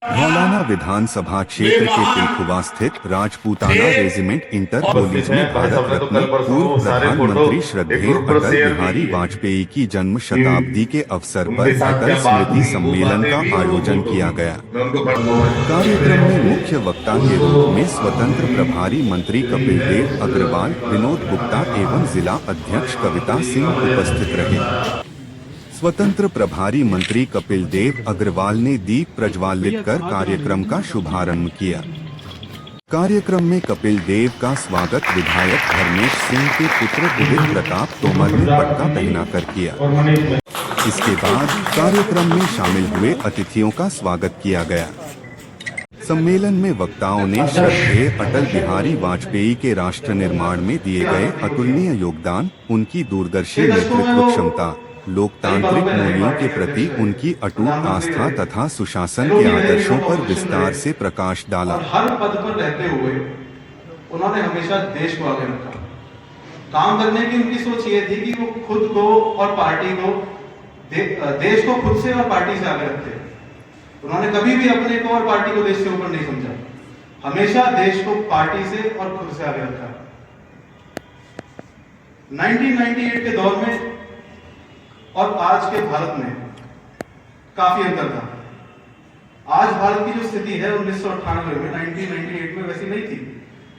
मौलाना विधानसभा क्षेत्र के पिलखुवा स्थित राजपूताना रेजिमेंट इंटर कॉलेज में भारत रत्न पूर्व प्रधानमंत्री श्रद्धेय अटल बिहारी वाजपेयी की जन्म शताब्दी के अवसर पर अटल स्मृति सम्मेलन का आयोजन किया गया। कार्यक्रम में मुख्य वक्ता के रूप में स्वतंत्र प्रभारी मंत्री कपिल देव अग्रवाल, विनोद गुप्ता एवं जिला अध्यक्ष कविता सिंह उपस्थित रहे। स्वतंत्र प्रभारी मंत्री कपिल देव अग्रवाल ने दीप प्रज्वालित कर कार्यक्रम का शुभारंभ किया। कार्यक्रम में कपिल देव का स्वागत विधायक धर्मेश सिंह के पुत्र दिलीप प्रताप तोमर ने पटका पहनाकर किया। इसके बाद कार्यक्रम में शामिल हुए अतिथियों का स्वागत किया गया। सम्मेलन में वक्ताओं ने श्रद्धेय अटल बिहारी वाजपेयी के राष्ट्र निर्माण में दिए गए अतुलनीय योगदान, उनकी दूरदर्शी नेतृत्व क्षमता, लोकतांत्रिक मूल्यों के प्रति उनकी अटूट आस्था तथा सुशासन के आदर्शों पर विस्तार से प्रकाश डाला। हर पद पर रहते हुए उन्होंने हमेशा देश को आगे रखा। काम करने की उनकी सोच ये थी कि वो खुद को और पार्टी को, देश को खुद से और पार्टी से आगे रखते। उन्होंने कभी भी अपने को और पार्टी को देश से ऊपर नहीं समझा, हमेशा देश को पार्टी से और खुद से आगे रखा। 1998 के दौर में और आज के भारत में काफी अंतर था। आज भारत की जो स्थिति है 1998 में 1998 में वैसी नहीं थी।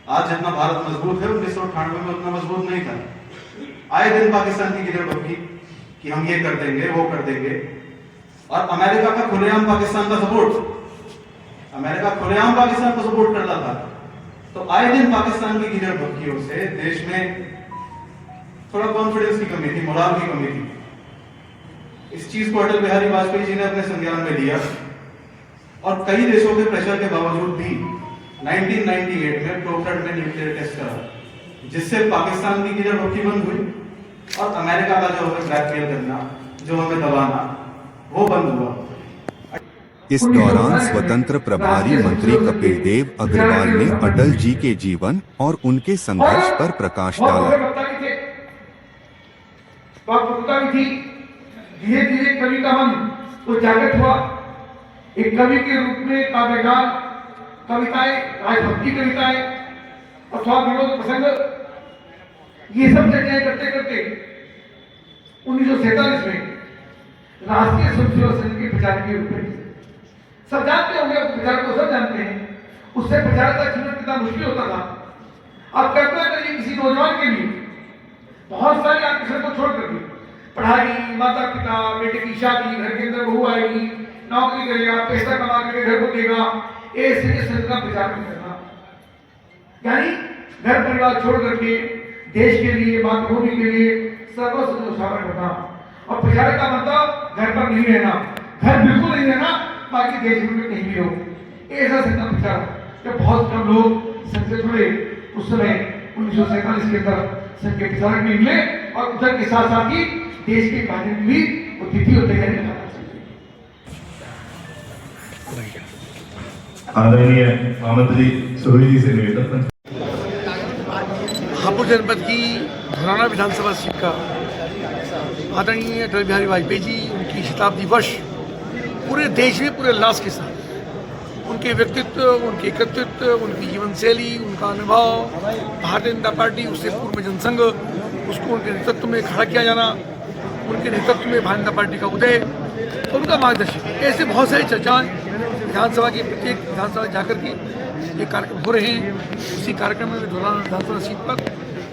आज जितना भारत मजबूत है 1998 में उतना मजबूत नहीं था। आए दिन पाकिस्तान की गिरफ्तारी कि हम ये कर देंगे, वो कर देंगे, और अमेरिका का खुलेआम पाकिस्तान का सपोर्ट, अमेरिका खुलेआम पाकिस्तान को सपोर्ट करता था। तो आए दिन पाकिस्तान की गिरफ्तारियों से देश में थोड़ा कॉन्फिडेंस की कमी थी, मोराल की कमी थी। इस चीज को अटल बिहारी वाजपेयी जी ने अपने संज्ञान में लिया और कई देशों के प्रेशर के बावजूद भी 1998 में पोखरण में न्यूक्लियर टेस्ट करा, जिससे पाकिस्तान की गिरफ्तारी बंद हुई और अमेरिका का जो हमें ब्लैकमेल करना, जो हमें दबाना, वो बंद हुआ। इस दौरान स्वतंत्र प्रभारी मंत्री कपिल देव अग्रवाल ने अटल जी के जीवन और उनके संघर्ष पर प्रकाश डाला। धीरे धीरे कवि का मन तो जागृत हुआ। एक कवि के रूप में काव्यगान, कविताएं, राजभक्ति कविताएं अथवा विनोद प्रसंग, ये सब चर्चाएं करते करते 1947 में राष्ट्रीय स्वयं सेवक संघ के प्रचार के रूप में, सब जानते होंगे, प्रचार को सब जानते हैं, उससे प्रचार का जीवन कितना मुश्किल होता था। अब कल्पना करिए किसी नौजवान के लिए बहुत सारे आकर्षण को छोड़ करके पढ़ाई, माता पिता, बेटे की शादी, घर के अंदर बहू आएगी, नौकरी करेगा, पैसा कमा के घर को देगा, ऐसे संघ का प्रचार करना, यानी घर परिवार छोड़ करके देश के लिए, मातृभूमि के लिए सर्वस्व न्यौछावर करना। और प्रचार का मतलब घर पर नहीं रहना, घर बिल्कुल नहीं रहना, बाकी देश में कहीं भी रहो, ऐसा संघ का प्रचार। जब बहुत कम लोग संघ से जुड़े, उस समय 1947 के अंदर संघ के प्रचारक में मिले और उधर के साथ साथ ही देश के कार्य में भी तिथि और तैयारी करना चाहिए। आदरणीय महामंत्री सोहेल जी से निवेदन, हापुड़ जनपद की धुराना विधानसभा सीट का आदरणीय अटल बिहारी वाजपेयी जी, उनकी शताब्दी वर्ष पूरे देश में पूरे उल्लास के साथ उनके व्यक्तित्व, उनके कृतित्व, उनकी जीवन शैली, उनका अनुभव, भारतीय जनता पार्टी, उससे पूर्व में जनसंघ, उसको उनके नेतृत्व में खड़ा किया जाना, उनके नेतृत्व में भारतीय जनता पार्टी का उदय, उनका मार्गदर्शन, ऐसे बहुत सारी चर्चाएं विधानसभा की प्रत्येक विधानसभा जाकर के ये कार्यक्रम हो रहे हैं। उसी कार्यक्रम में मैं धुराना विधानसभा सीट पर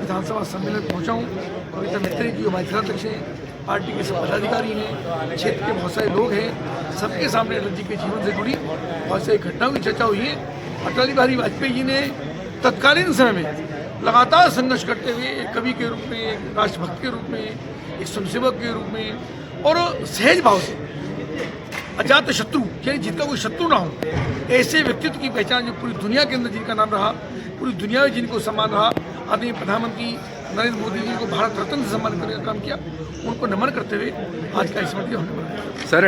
विधानसभा सम्मेलन पहुंचा हूँ। कविता मित्री जी हमारे जिलाध्यक्ष हैं, पार्टी के सब पदाधिकारी हैं, क्षेत्र के बहुत सारे लोग हैं, सबके सामने अटल जी के जीवन से जुड़ी बहुत सारी घटनाओं की चर्चा हुई है। अटल बिहारी वाजपेयी जी ने तत्कालीन समय में लगातार संघर्ष करते हुए एक कवि के रूप में, एक राष्ट्रभक्त के रूप में, एक स्वयंसेवक के रूप में और सहज भाव से अजात शत्रु, यानी जिनका कोई शत्रु ना हो, ऐसे व्यक्तित्व की पहचान जो पूरी दुनिया के अंदर जिनका नाम रहा, पूरी दुनिया में जिनको सम्मान रहा, आदरणीय प्रधानमंत्री नरेंद्र मोदी जी को भारत रत्न से सम्मान करने का काम किया, उनको नमन करते हुए आज का स्मृति होने। सर,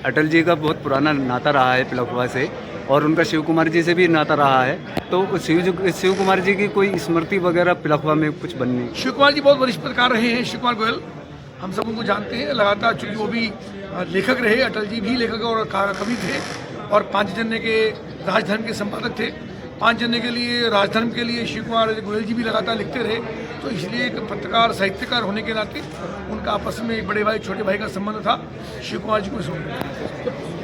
अटल जी का बहुत पुराना नाता रहा है पिलखुवा से, और उनका शिव कुमार जी से भी नाता रहा है, तो शिव कुमार जी की कोई स्मृति वगैरह पिलखुवा में कुछ बननी? शिव कुमार जी बहुत वरिष्ठ पत्रकार रहे हैं। शिव कुमार गोयल हम सब उनको जानते हैं लगातार, चूंकि वो भी लेखक रहे, अटल जी भी लेखक और कवि थे, और पांचजन्य के राजधर्म के संपादक थे। पांचजन्य के लिए, राजधर्म के लिए शिव कुमार गोयल जी भी लगातार लिखते रहे। तो इसलिए एक पत्रकार, साहित्यकार होने के नाते उनका आपस में एक बड़े भाई छोटे भाई का संबंध था। शिव कुमार जी को सुन